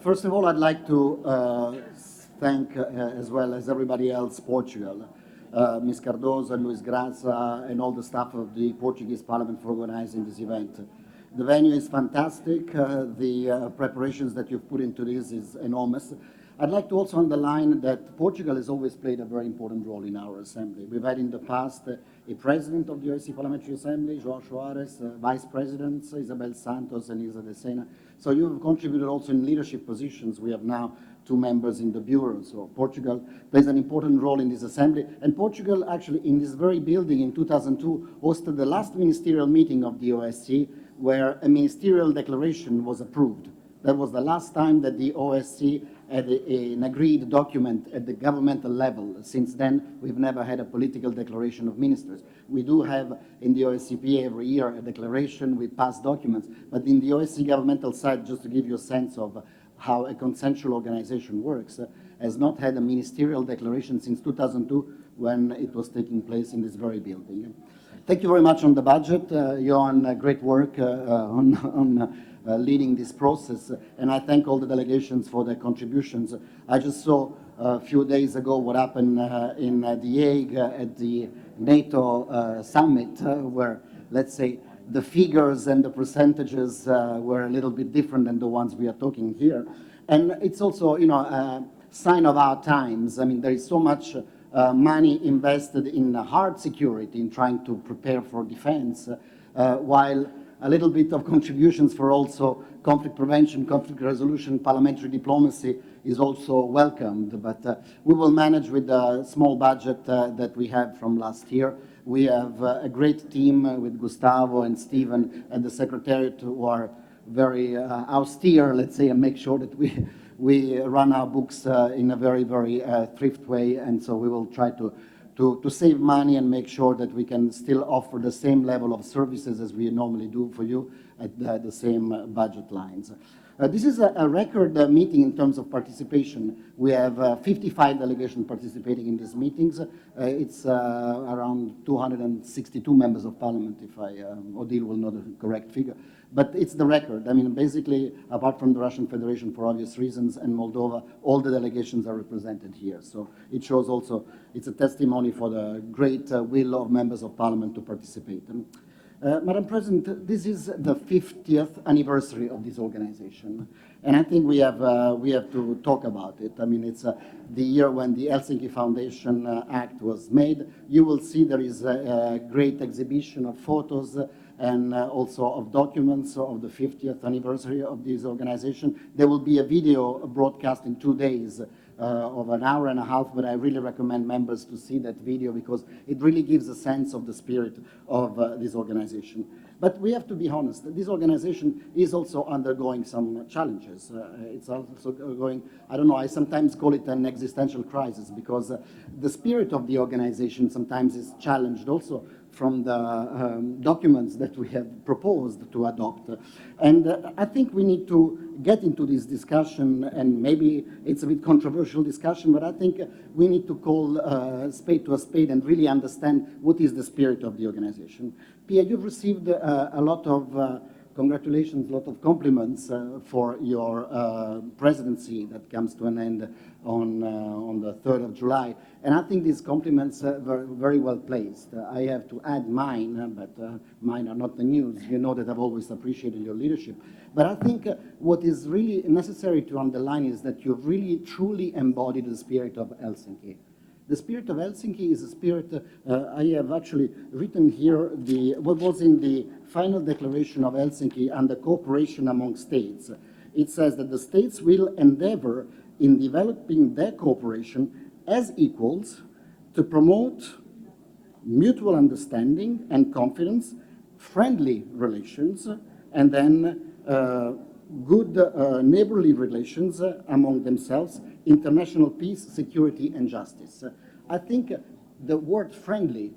First of all, I'd like to thank, as well as everybody else, Portugal, Ms. Cardoso, Luis Graça, and all the staff of the Portuguese Parliament for organizing this event. The venue is fantastic. The preparations that you've put into this is enormous. I'd like to also underline that Portugal has always played a very important role in our assembly. We've had in the past a president of the OSCE Parliamentary Assembly, João Soares, vice presidents, Isabel Santos and Isa de Sena. So you have contributed also in leadership positions. We have now 2 members in the Bureau. So Portugal plays an important role in this assembly. And Portugal actually in this very building in 2002 hosted the last ministerial meeting of the OSCE where a ministerial declaration was approved. That was the last time that the OSCE had an agreed document at the governmental level. Since then, we've never had a political declaration of ministers. We do have in the OSCE every year a declaration with past documents, but in the OSCE governmental side, just to give you a sense of how a consensual organization works, has not had a ministerial declaration since 2002 when it was taking place in this very building. Thank you very much on the budget. You're on great work on leading this process, and I thank all the delegations for their contributions. I just saw a few days ago what happened in The Hague at the NATO summit, where, let's say, the figures and the percentages were a little bit different than the ones we are talking here. And it's also, you know, a sign of our times. I mean, there is so much money invested in hard security, in trying to prepare for defense, while a little bit of contributions for also conflict prevention, conflict resolution, parliamentary diplomacy is also welcomed. But we will manage with the small budget that we have from last year. We have a great team with Gustavo and Stephen and the Secretariat who are very austere, let's say, and make sure that we run our books in a very, very thrift way. And so we will try to save money and make sure that we can still offer the same level of services as we normally do for you at the same budget lines. This is a record meeting in terms of participation. We have 55 delegations participating in these meetings. It's around 262 members of parliament, if Odile will know the correct figure. But it's the record. I mean, basically, apart from the Russian Federation for obvious reasons and Moldova, all the delegations are represented here. So it shows also, it's a testimony for the great will of members of parliament to participate. Madam President, this is the 50th anniversary of this organization, and I think we have to talk about it. I mean, it's the year when the Helsinki Foundation Act was made. You will see there is a great exhibition of photos and also of documents of the 50th anniversary of this organization. There will be a video broadcast in 2 days of an hour and a half, but I really recommend members to see that video because it really gives a sense of the spirit of this organization. But we have to be honest, this organization is also undergoing some challenges. It's also going, I don't know, I sometimes call it an existential crisis because the spirit of the organization sometimes is challenged also from the documents that we have proposed to adopt. And I think we need to get into this discussion, and maybe it's a bit controversial discussion, but I think we need to call a spade to a spade and really understand what is the spirit of the organization. Pia, you've received a lot of congratulations, a lot of compliments for your presidency that comes to an end on the 3rd of July. And I think these compliments were very well placed. I have to add mine, but mine are not the news. You know that I've always appreciated your leadership. But I think what is really necessary to underline is that you've really truly embodied the spirit of Helsinki. The spirit of Helsinki is a spirit, I have actually written here what was in the final declaration of Helsinki under cooperation among states. It says that the states will endeavor in developing their cooperation as equals to promote mutual understanding and confidence, friendly relations, and then good neighborly relations among themselves, international peace, security, and justice. I think the word friendly,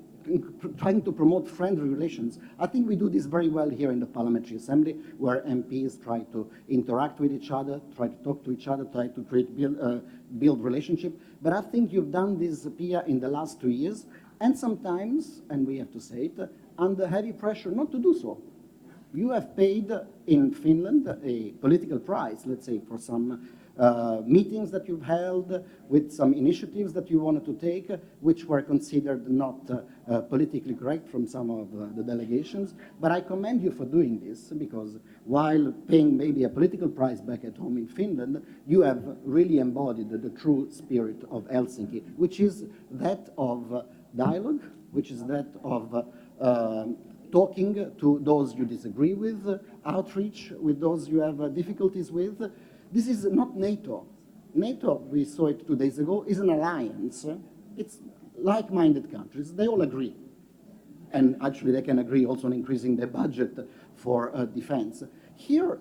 trying to promote friendly relations, I think we do this very well here in the Parliamentary Assembly, where MPs try to interact with each other, try to talk to each other, try to build relationship. But I think you've done this, Pia, in the last 2 years, and sometimes, and we have to say it, under heavy pressure not to do so. You have paid in Finland a political price, let's say, for some meetings that you've held, with some initiatives that you wanted to take, which were considered not politically correct from some of the delegations. But I commend you for doing this, because while paying maybe a political price back at home in Finland, you have really embodied the true spirit of Helsinki, which is that of dialogue, which is that of talking to those you disagree with, outreach with those you have difficulties with. This is not NATO. NATO, we saw it 2 days ago, is an alliance. It's like-minded countries. They all agree. And actually, they can agree also on increasing their budget for defense. Here,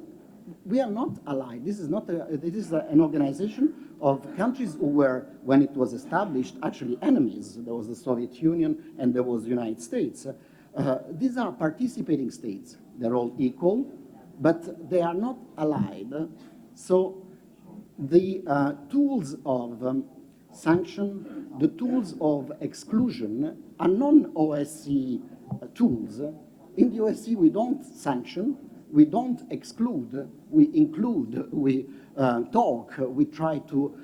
we are not allied. This is not this is an organization of countries who were, when it was established, actually enemies. There was the Soviet Union and there was the United States. These are participating states. They're all equal, but they are not allied. So the tools of sanction, the tools of exclusion are non-OSCE tools. In the OSCE, we don't sanction, we don't exclude, we include, we talk, we try to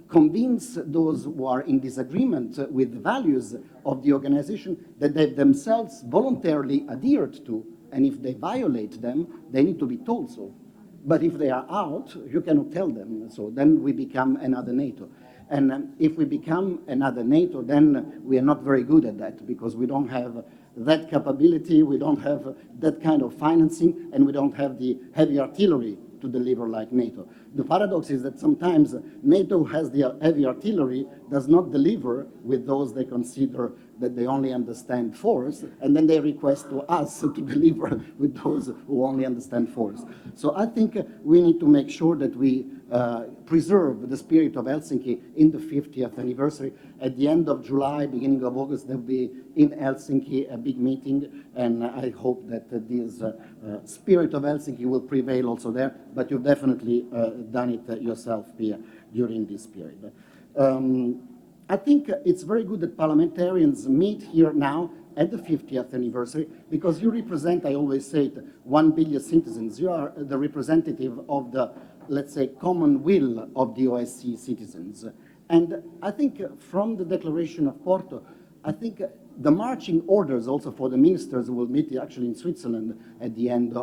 convince those who are in disagreement with the values of the organization that they themselves voluntarily adhered to, and if they violate them, they need to be told so. But if they are out, you cannot tell them, so then we become another NATO. And if we become another NATO, then we are not very good at that, because we don't have that capability, we don't have that kind of financing, and we don't have the heavy artillery to deliver like NATO. The paradox is that sometimes NATO has the heavy artillery, does not deliver with those they consider that they only understand force, and then they request to us to deliver with those who only understand force. So I think we need to make sure that we preserve the spirit of Helsinki in the 50th anniversary. At the end of July, beginning of August, there will be in Helsinki a big meeting, and I hope that this spirit of Helsinki will prevail also there, but you've definitely done it yourself, Pia, during this period. I think it's very good that parliamentarians meet here now at the 50th anniversary, because you represent, I always say it, 1 billion citizens. You are the representative of the, let's say, common will of the OSCE citizens. And I think from the declaration of Porto, I think the marching orders also for the ministers who will meet actually in Switzerland at the end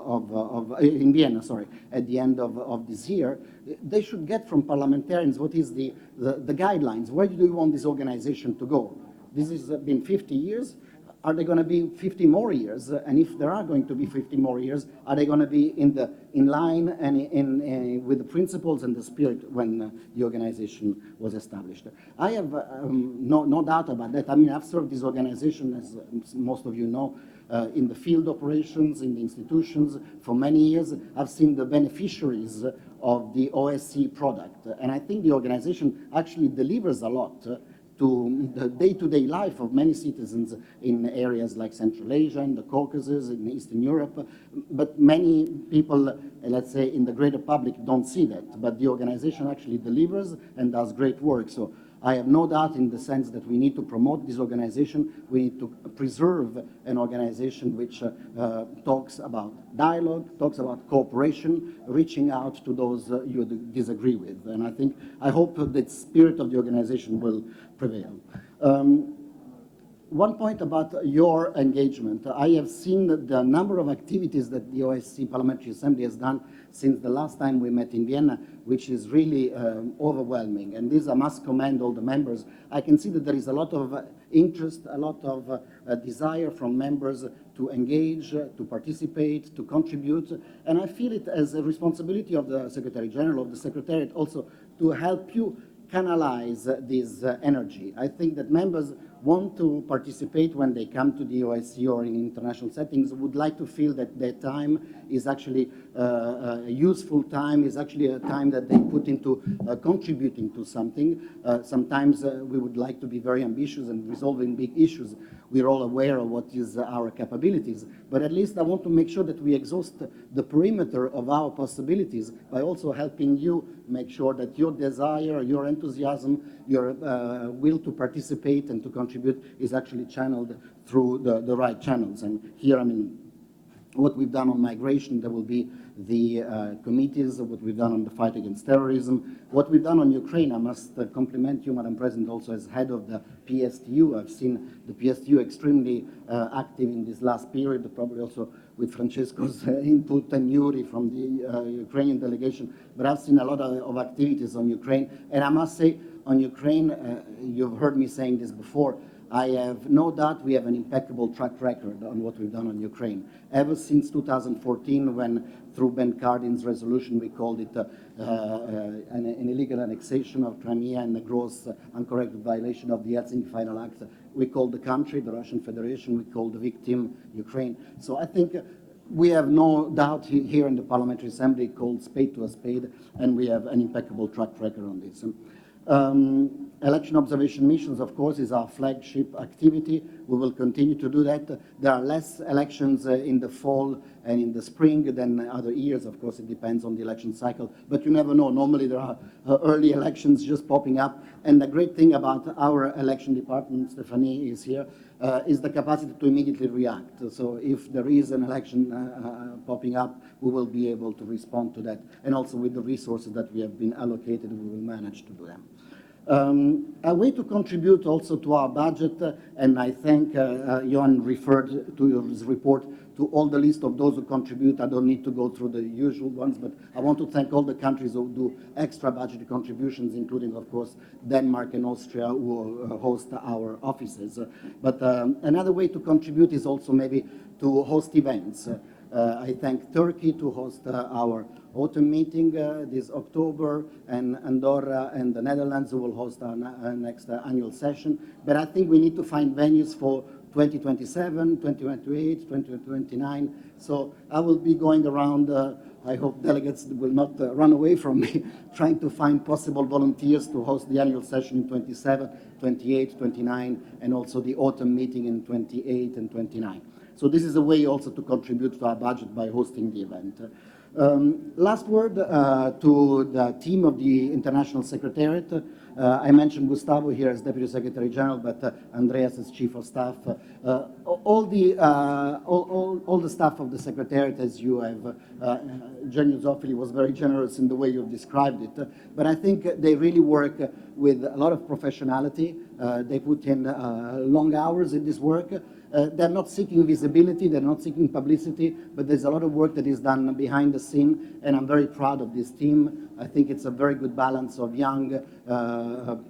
in Vienna, sorry, at the end of this year, they should get from parliamentarians what is the guidelines. Where do you want this organization to go? This has been 50 years. Are they going to be 50 more years? And if there are going to be 50 more years, are they going to be in line and with the principles and the spirit when the organization was established? I have no doubt about that. I mean, I've served this organization, as most of you know, in the field operations, in the institutions for many years. I've seen the beneficiaries of the OSCE product. And I think the organization actually delivers a lot to the day-to-day life of many citizens in areas like Central Asia, and the Caucasus, in Eastern Europe. But many people, let's say, in the greater public don't see that. But the organization actually delivers and does great work. So I have no doubt in the sense that we need to promote this organization. We need to preserve an organization which talks about dialogue, talks about cooperation, reaching out to those you disagree with. And I hope that the spirit of the organization will prevail. One point about your engagement. I have seen the number of activities that the OSCE Parliamentary Assembly has done since the last time we met in Vienna, which is really overwhelming. And this I must commend all the members. I can see that there is a lot of interest, a lot of desire from members to engage, to participate, to contribute. And I feel it as a responsibility of the Secretary General, of the Secretariat also, to help you canalize this energy. I think that members want to participate when they come to the OSCE or in international settings, would like to feel that their time is actually a useful time, is actually a time that they put into contributing to something. Sometimes we would like to be very ambitious and resolving big issues. We're all aware of what is our capabilities, but at least I want to make sure that we exhaust the perimeter of our possibilities by also helping you make sure that your desire, your enthusiasm, your will to participate and to contribute is actually channeled through the right channels. And here, I mean, what we've done on migration. There will be the committees, what we've done on the fight against terrorism, what we've done on Ukraine. I must compliment you, Madam President, also as head of the PSTU. I've seen the PSTU extremely active in this last period, probably also with Francesco's input and Yuri from the Ukrainian delegation. But I've seen a lot of activities on Ukraine. And I must say, on Ukraine, you've heard me saying this before, I have no doubt we have an impeccable track record on what we've done on Ukraine. Ever since 2014, when through Ben Cardin's resolution we called it an illegal annexation of Crimea and a gross uncorrected violation of the Helsinki Final Act, we called the country, the Russian Federation, we called the victim Ukraine. So I think we have no doubt here in the Parliamentary Assembly called spade to a spade, and we have an impeccable track record on this. Election observation missions, of course, is our flagship activity. We will continue to do that. There are less elections in the fall and in the spring than other years. Of course, it depends on the election cycle, but you never know. Normally, there are early elections just popping up. And the great thing about our election department, Stephanie is here, is the capacity to immediately react. So if there is an election popping up, we will be able to respond to that. And also with the resources that we have been allocated, we will manage to do them. A way to contribute also to our budget, and I thank Johan referred to his report to all the list of those who contribute. I don't need to go through the usual ones, but I want to thank all the countries who do extra budgetary contributions, including, of course, Denmark and Austria, who host our offices. But another way to contribute is also maybe to host events. I thank Turkey to host our autumn meeting this October, and Andorra and the Netherlands who will host our next annual session. But I think we need to find venues for 2027, 2028, 2029. So I will be going around, I hope delegates will not run away from me, trying to find possible volunteers to host the annual session in 27, 28, 29, and also the autumn meeting in 28 and 29. So this is a way also to contribute to our budget by hosting the event. Last word to the team of the International Secretariat. I mentioned Gustavo here as Deputy Secretary General, but Andreas as Chief of Staff. All the staff of the Secretariat, as you have, Jenny Zoffili was very generous in the way you've described it, but I think they really work with a lot of professionality. They put in long hours in this work. They're not seeking visibility, they're not seeking publicity, but there's a lot of work that is done behind the scene, and I'm very proud of this team. I think it's a very good balance of young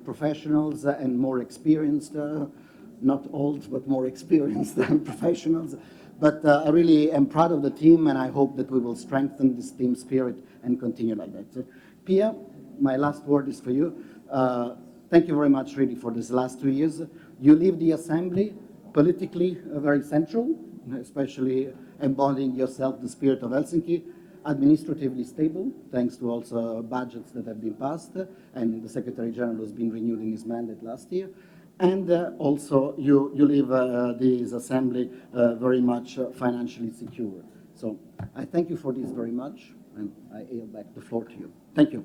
professionals and more experienced, not old, but more experienced professionals. But I really am proud of the team, and I hope that we will strengthen this team spirit and continue like that. Pia, my last word is for you. Thank you very much, really, for these last 2 years. You leave the Assembly politically very central, especially embodying yourself the spirit of Helsinki, administratively stable, thanks to also budgets that have been passed, and the Secretary General has been renewed in his mandate last year. And also you leave this Assembly very much financially secure. So I thank you for this very much, and I yield back the floor to you. Thank you.